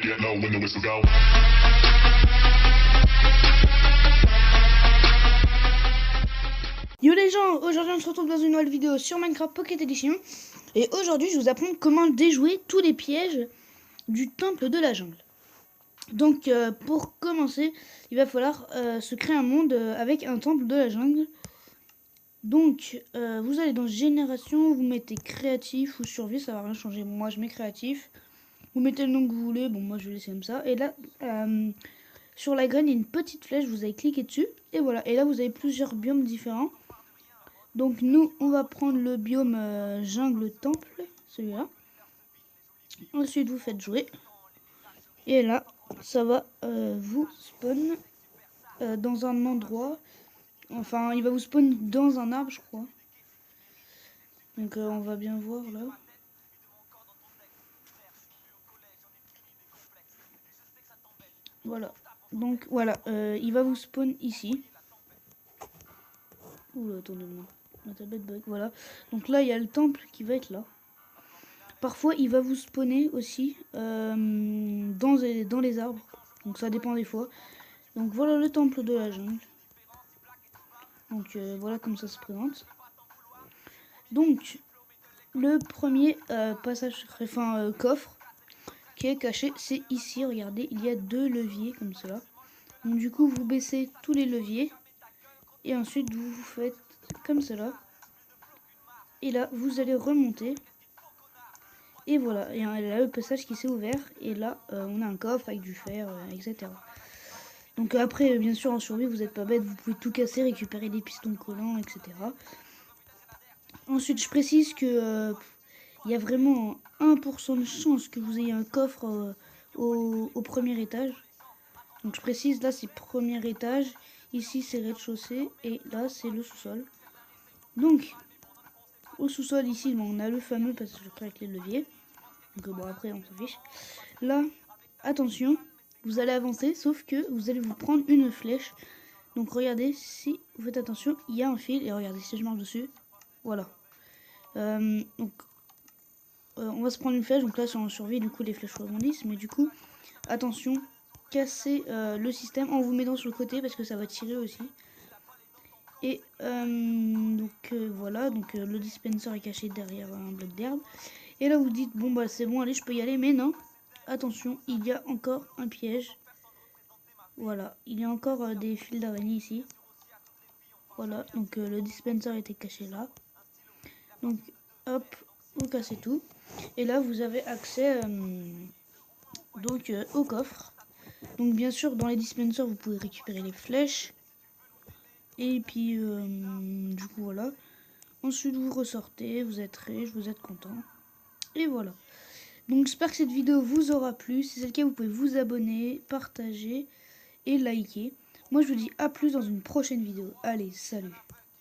get low when the whistle go. Yo les gens, aujourd'hui on se retrouve dans une nouvelle vidéo sur Minecraft Pocket Edition. Et aujourd'hui je vous apprends comment déjouer tous les pièges du temple de la jungle. Donc pour commencer, il va falloir se créer un monde avec un temple de la jungle. Donc vous allez dans génération, vous mettez créatif ou survie, ça va rien changer. Bon, moi je mets créatif, vous mettez le nom que vous voulez, bon moi je vais laisser comme ça. Et là sur la graine il y a une petite flèche, vous allez cliquer dessus et voilà. Et là vous avez plusieurs biomes différents. Donc nous on va prendre le biome jungle temple, celui-là. Ensuite vous faites jouer. Et là ça va vous spawn dans un endroit. Enfin il va vous spawn dans un arbre je crois. Donc on va bien voir là. Voilà. Donc voilà, il va vous spawn ici. Oula, attendez-moi. Ma tablette bug, voilà. Donc là il y a le temple qui va être là. Parfois il va vous spawner aussi dans les arbres. Donc ça dépend des fois. Donc voilà le temple de la jungle. Donc voilà comme ça se présente. Donc le premier passage, enfin coffre qui est caché, c'est ici. Regardez, il y a 2 leviers comme cela. Donc du coup vous baissez tous les leviers. Et ensuite vous faites comme cela. Et là vous allez remonter. Et voilà, il y a là le passage qui s'est ouvert. Et là on a un coffre avec du fer, etc. Donc après, bien sûr, en survie, vous n'êtes pas bête, vous pouvez tout casser, récupérer des pistons collants, etc. Ensuite, je précise que il y a vraiment 1% de chance que vous ayez un coffre au premier étage. Donc je précise, là c'est premier étage, ici c'est rez-de-chaussée et là c'est le sous-sol. Donc au sous-sol ici, bon, on a le fameux passage avec les leviers. Donc bon, après on s'en fiche. Là, attention. Vous allez avancer, sauf que vous allez vous prendre une flèche. Donc regardez, si vous faites attention, il y a un fil. Et regardez, si je marche dessus, voilà. Donc on va se prendre une flèche. Donc là, si on survit, du coup, les flèches rebondissent. Mais du coup, attention, cassez le système en vous mettant sur le côté parce que ça va tirer aussi. Et donc voilà, donc le dispenser est caché derrière un bloc d'herbe. Et là, vous dites, bon, bah c'est bon, allez, je peux y aller. Mais non. Attention, il y a encore un piège. Voilà, il y a encore des fils d'araignée ici. Voilà, donc le dispenser était caché là. Donc hop, vous cassez tout. Et là, vous avez accès donc au coffre. Donc bien sûr, dans les dispensers, vous pouvez récupérer les flèches. Et puis, du coup, voilà. Ensuite, vous ressortez, vous êtes riche, vous êtes content. Et voilà. Donc j'espère que cette vidéo vous aura plu. Si c'est le cas, vous pouvez vous abonner, partager et liker. Moi je vous dis à plus dans une prochaine vidéo. Allez, salut!